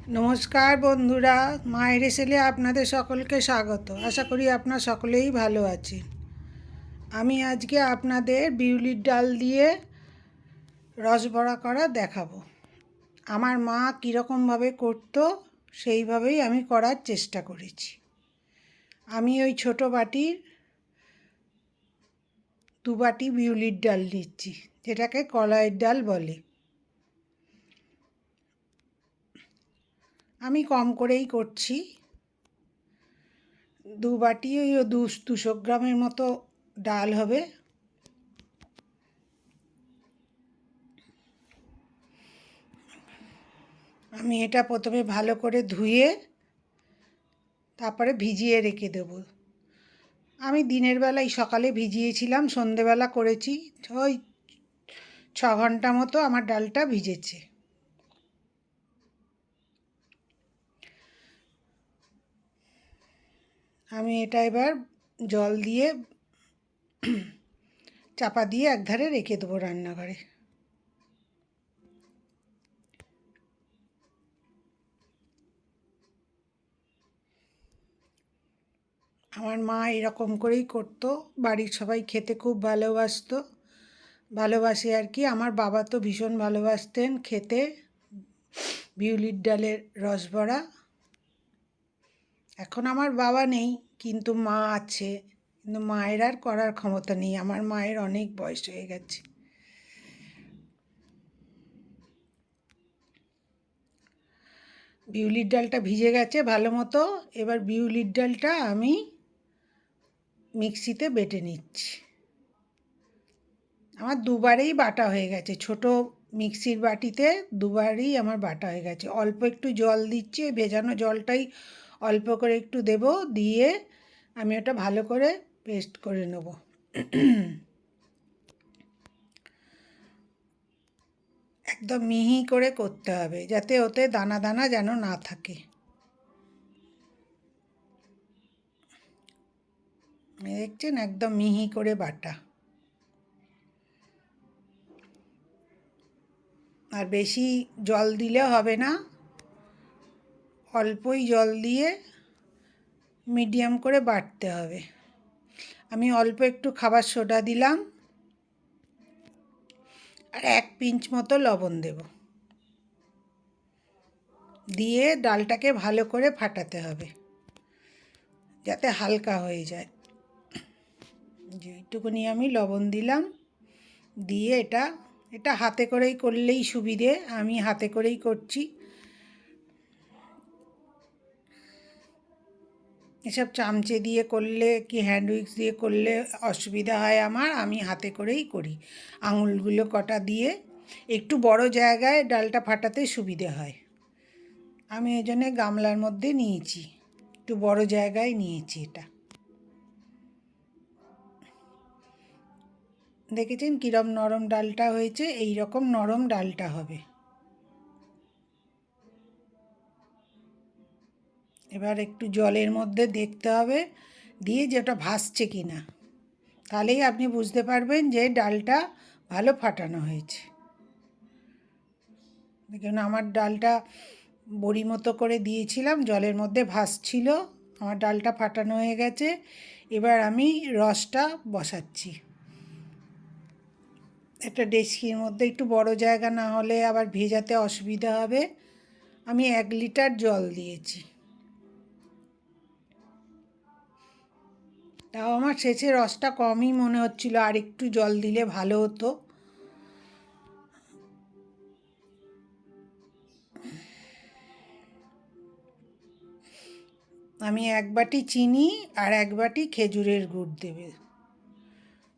নমস্কার বন্ধুরা, মায়ের এসেলে আপনাদের সকলকে স্বাগত। আশা করি আপনারা সকলেই ভালো আছেন। আমি আজকে আপনাদের বিউলির ডাল দিয়ে রসবড়া করা দেখাবো। আমার মা কীরকমভাবে করতো সেইভাবেই আমি করার চেষ্টা করেছি। আমি ওই ছোটো বাটির 2 বাটি বিউলির ডাল নিচ্ছি, যেটাকে কলাইয়ের ডাল বলে। আমি কম করেই করছি। 2 বাটি ওই 200 গ্রামের মতো ডাল হবে। আমি এটা প্রথমে ভালো করে ধুয়ে তারপরে ভিজিয়ে রেখে দেব। আমি দিনের বেলায় সকালে ভিজিয়েছিলাম, সন্ধেবেলা করেছি। ওই 6 ঘন্টা মতো আমার ডালটা ভিজেছে। আমি এটা এবার জল দিয়ে চাপা দিয়ে একধারে রেখে দেবো রান্নাঘরে। আমার মা এরকম করেই করতো, বাড়ির সবাই খেতে খুব ভালোবাসে আর কি। আমার বাবা তো ভীষণ ভালোবাসতেন খেতে বিউলির ডালের রসবড়া। এখন আমার বাবা নেই, কিন্তু মা আছে। কিন্তু মায়ের আর করার ক্ষমতা নেই, আমার মায়ের অনেক বয়স হয়ে গেছে। বিউলির ডালটা ভিজে গেছে ভালো মতো। এবার বিউলির ডালটা আমি মিক্সিতে বেটে নিচ্ছি। আমার দুবারেই বাটা হয়ে গেছে, ছোট মিক্সির বাটিতে দুবারই আমার বাটা হয়ে গেছে। অল্প একটু জল দিচ্ছি, ভেজানো জলটাই অল্প করে একটু দেব, দিয়ে আমি ওটা ভালো করে পেস্ট করে নেব। একদম মিহি করে করতে হবে, যাতে ওতে দানা দানা যেন না থাকে। দেখছেন, একদম মিহি করে বাটা। আর বেশি জল দিলে হবে না, অল্পই জল দিয়ে মিডিয়াম করে বাটতে হবে। আমি অল্প একটু খাবার সোডা দিলাম, আর 1 পিঞ্চ মতো লবণ দেব। দিয়ে ডালটাকে ভালো করে ফাটাতে হবে, যাতে হালকা হয়ে যায়। যেইটুকুনি আমি লবণ দিলাম, দিয়ে এটা হাতে করেই করলেই সুবিধে। আমি হাতে করেই করছি। এসব চামচে দিয়ে করলে কি হ্যান্ড উইক্স দিয়ে করলে অসুবিধা হয় আমার, আমি হাতে করেই করি। আঙুলগুলো কটা দিয়ে একটু বড় জায়গায় ডালটা ফাটাতে সুবিধে হয়। আমি এই জন্যে গামলার মধ্যে নিয়েছি, একটু বড় জায়গায় নিয়েছি এটা। দেখেছেন কীরকম নরম ডালটা হয়েছে? এই রকম নরম ডালটা হবে। এবার একটু জলের মধ্যে দেখতে হবে, দিয়ে যে ওটা ভাসছে কি না, তাহলেই আপনি বুঝতে পারবেন যে ডালটা ভালো ফাটানো হয়েছে। দেখুন, আমার ডালটা বড়ি মতো করে দিয়েছিলাম, জলের মধ্যে ভাসছিল, আমার ডালটা ফাটানো হয়ে গেছে। এবার আমি রসটা বসাচ্ছি। একটা ডেচকির মধ্যে, একটু বড় জায়গা না হলে আবার ভেজাতে অসুবিধা হবে। আমি 1 লিটার জল দিয়েছি। তাও আমার শেষে রসটা কমই মনে হচ্ছিল, আর একটু জল দিলে ভালো হতো। আমি 1 বাটি চিনি আর 1 বাটি খেজুরের গুড়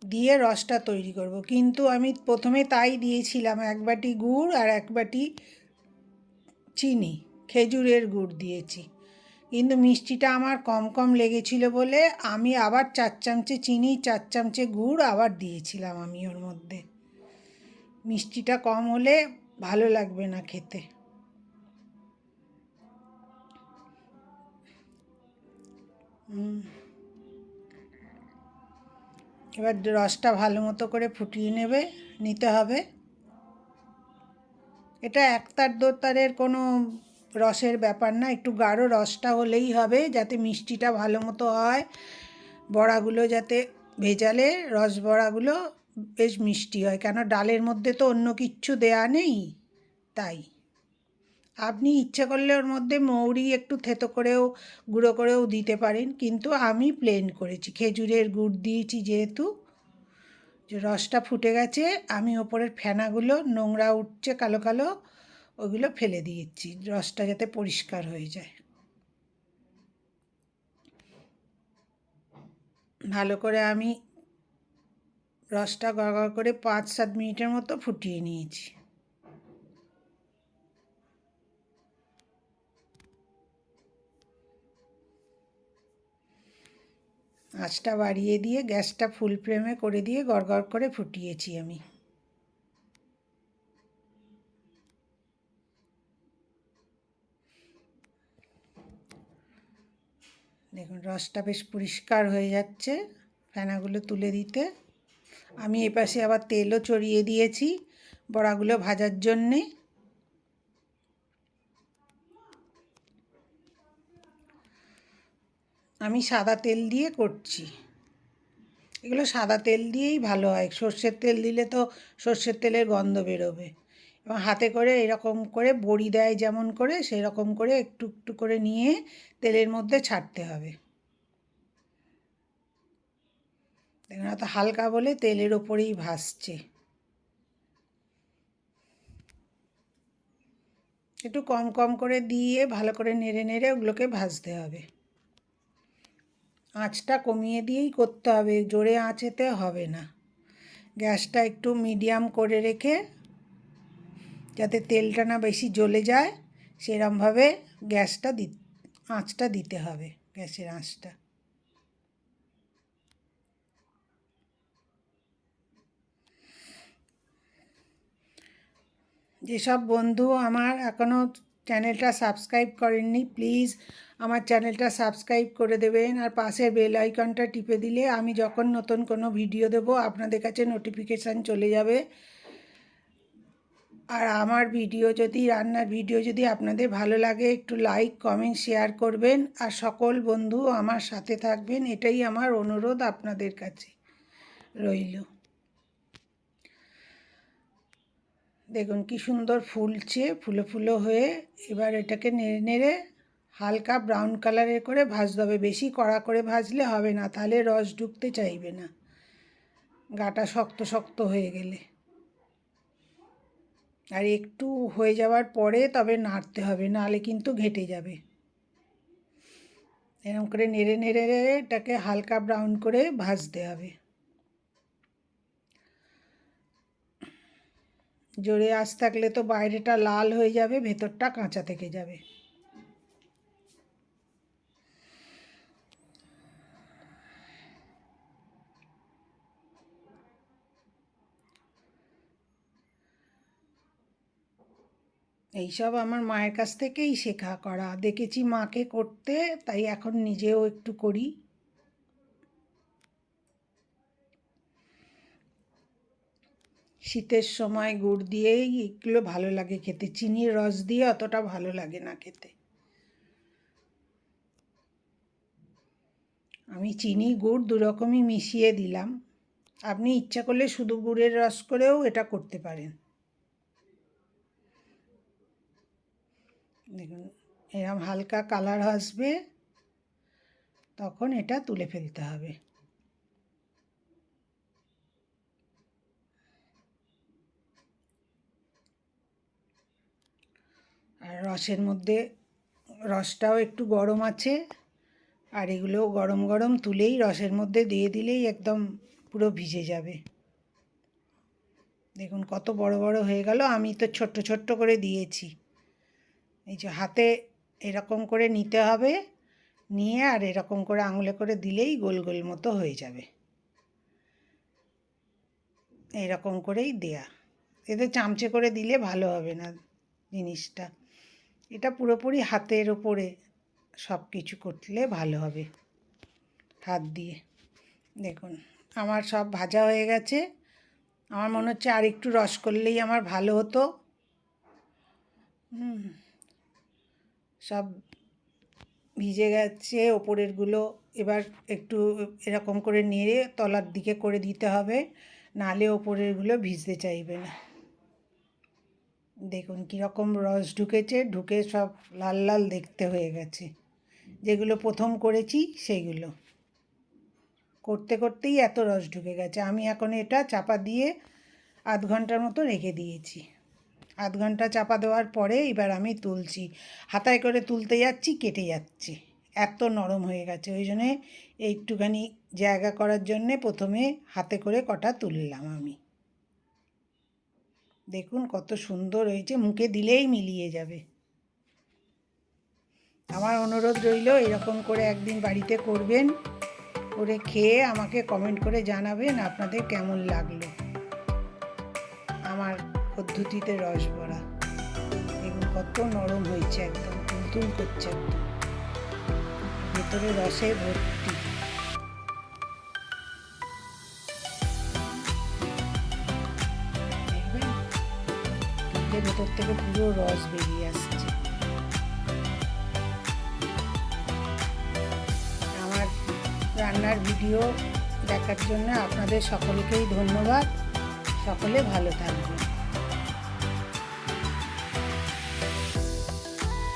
দিয়ে রসটা তৈরি করব। কিন্তু আমি প্রথমে তাই দিয়েছিলাম, 1 বাটি গুড় আর 1 বাটি চিনি, খেজুরের গুড় দিয়েছি। কিন্তু মিষ্টিটা আমার কম কম লেগেছিল বলে আমি আবার 4 চামচে চিনি, 4 চামচে গুড় আবার দিয়েছিলাম আমি ওর মধ্যে। মিষ্টিটা কম হলে ভালো লাগবে না খেতে। এবার রসটা ভালো মতো করে ফুটিয়ে নিতে হবে। এটা একতার দোতারের কোনো রসের ব্যাপার না, একটু গাঢ় রসটা হলেই হবে, যাতে মিষ্টিটা ভালো মতো হয়, বড়াগুলো যাতে ভেজালে রস বড়াগুলো বেশ মিষ্টি হয়, কেন ডালের মধ্যে তো অন্য কিচ্ছু দেয়া নেই। তাই আপনি ইচ্ছে করলে ওর মধ্যে মৌরি একটু থেতো করেও গুঁড়ো করেও দিতে পারেন, কিন্তু আমি প্লেন করেছি, খেজুরের গুড় দিয়েছি যেহেতু। যে রসটা ফুটে গেছে, আমি ওপরের ফেনাগুলো নোংরা উঠছে কালো কালো, ওগুলো ফেলে দিয়েছি, রসটা যাতে পরিষ্কার হয়ে যায়। ভালো করে আমি রসটা গড়গড় করে 5-7 মিনিটের মতো ফুটিয়ে নিয়েছি। আঁচটা বাড়িয়ে দিয়ে গ্যাসটা ফুল ফ্লেমে করে দিয়ে গড়গড় করে ফুটিয়েছি আমি। দেখুন রসটা বেশ পরিষ্কার হয়ে যাচ্ছে, ফেনাগুলো তুলে দিতে। আমি এপাশে আবার তেলও চড়িয়ে দিয়েছি বড়াগুলো ভাজার জন্যে। আমি সাদা তেল দিয়ে করছি, এগুলো সাদা তেল দিয়েই ভালো হয়, সর্ষের তেল দিলে তো সর্ষের তেলের গন্ধ বেরোবে। এবং হাতে করে এরকম করে বড়ি দেয় যেমন করে, সেরকম করে একটু একটু করে নিয়ে তেলের মধ্যে ছাড়তে হবে। দেখুন তো হালকা বলে তেলের ওপরেই ভাসছে। একটু কম কম করে দিয়ে ভালো করে নেড়ে নেড়ে ওগুলোকে ভাজতে হবে। আঁচটা কমিয়ে দিয়েই করতে হবে, জোরে আঁচেতে হবে না। গ্যাসটা একটু মিডিয়াম করে রেখে, যাতে তেলটা না বেশি জ্বলে যায় সেরমভাবে আঁচটা দিতে হবে, গ্যাসের আঁচটা। যেসব বন্ধু আমার এখনও চ্যানেলটা সাবস্ক্রাইব করেননি, প্লিজ আমার চ্যানেলটা সাবস্ক্রাইব করে দেবেন, আর পাশের বেল আইকনটা টিপে দিলে আমি যখন নতুন কোনো ভিডিও দেব আপনাদের কাছে নোটিফিকেশান চলে যাবে। আর আমার ভিডিও যদি রান্নার ভিডিও যদি আপনাদের ভালো লাগে, একটু লাইক কমেন্ট শেয়ার করবেন, আর সকল বন্ধু আমার সাথে থাকবেন, এটাই আমার অনুরোধ আপনাদের কাছে রইল। দেখুন কি সুন্দর ফুলছে, ফুলো ফুলো হয়ে। এবার এটাকে নেড়ে নেড়ে হালকা ব্রাউন কালারের করে ভাজতে হবে, বেশি কড়া করে ভাজলে হবে না, তাহলে রস ঢুকতে চাইবে না, গাটা শক্ত শক্ত হয়ে গেলে। আর একটু হয়ে যাওয়ার পরে তবে নাড়তে হবে, নাহলে কিন্তু ঘেটে যাবে। এরকম করে নেড়ে নেড়ে এটাকে হালকা ব্রাউন করে ভাজতে হবে। জোরে আঁচ থাকলে তো বাইরেটা লাল হয়ে যাবে, ভেতরটা কাঁচা থেকে যাবে। এইসব আমার মায়ের কাছ থেকেই শেখা করা, দেখেছি মাকে করতে, তাই এখন নিজেও একটু করি। শীতের সময় গুড় দিয়েই এগুলো ভালো লাগে খেতে, চিনির রস দিয়ে অতটা ভালো লাগে না খেতে। আমি চিনি গুড় দুরকমই মিশিয়ে দিলাম, আপনি ইচ্ছা করলে শুধু গুড়ের রস করেও এটা করতে পারেন। দেখুন এরকম হালকা কালার আসবে, তখন এটা তুলে ফেলতে হবে। আর রসের মধ্যে রসটাও একটু গরম আছে, আর এগুলোও গরম গরম তুলেই রসের মধ্যে দিয়ে দিলেই একদম পুরো ভিজে যাবে। দেখুন কত বড় বড় হয়ে গেল, আমি তো ছোট্ট ছোট্ট করে দিয়েছি। এই যে হাতে এরকম করে নিতে হবে, নিয়ে আর এরকম করে আঙুলে করে দিলেই গোল গোল মতো হয়ে যাবে। এরকম করেই দেয়া, এতে চামচে করে দিলে ভালো হবে না জিনিসটা, এটা পুরোপুরি হাতের ওপরে সব কিছু করলে ভালো হবে, হাত দিয়ে। দেখুন আমার সব ভাজা হয়ে গেছে, আমার মনে হচ্ছে আর একটু রস করলেই আমার ভালো হতো। সব ভিজে গেছে ওপরেরগুলো। এবার একটু এরকম করে নেড়ে তলার দিকে করে দিতে হবে, নাহলে ওপরেরগুলো ভিজতে চাইবে না। দেখুন কীরকম রস ঢুকেছে, ঢুকে সব লাল লাল দেখতে হয়ে গেছে। যেগুলো প্রথম করেছি সেগুলো করতে করতেই এত রস ঢুকে গেছে। আমি এখন এটা চাপা দিয়ে আধ ঘন্টার মতো রেখে দিয়েছি। আধ ঘন্টা চাপা দেওয়ার পরে এবার আমি তুলছি। হাতায় করে তুলতে যাচ্ছি, কেটে যাচ্ছে, এত নরম হয়ে গেছে। ওই জন্যে একটুখানি জায়গা করার জন্যে প্রথমে হাতে করে কটা তুললাম আমি। দেখুন কত সুন্দর হয়েছে, মুখে দিলেই মিলিয়ে যাবে। আমার অনুরোধ রইল এরকম করে একদিন বাড়িতে করবেন, করে খেয়ে আমাকে কমেন্ট করে জানাবেন আপনাদের কেমন লাগলো আমার পদ্ধতিতে রস বড়া। দেখুন কত নরম হয়েছে, একদম তুলতুল করছে, একদম ভেতরে রসে ভর্তি। দেখবেন ভেতর থেকে পুরো রস বেরিয়ে আসছে। আমার রান্নার ভিডিও দেখার জন্য আপনাদের সকলকেই ধন্যবাদ। সকলে ভালো থাকবেন।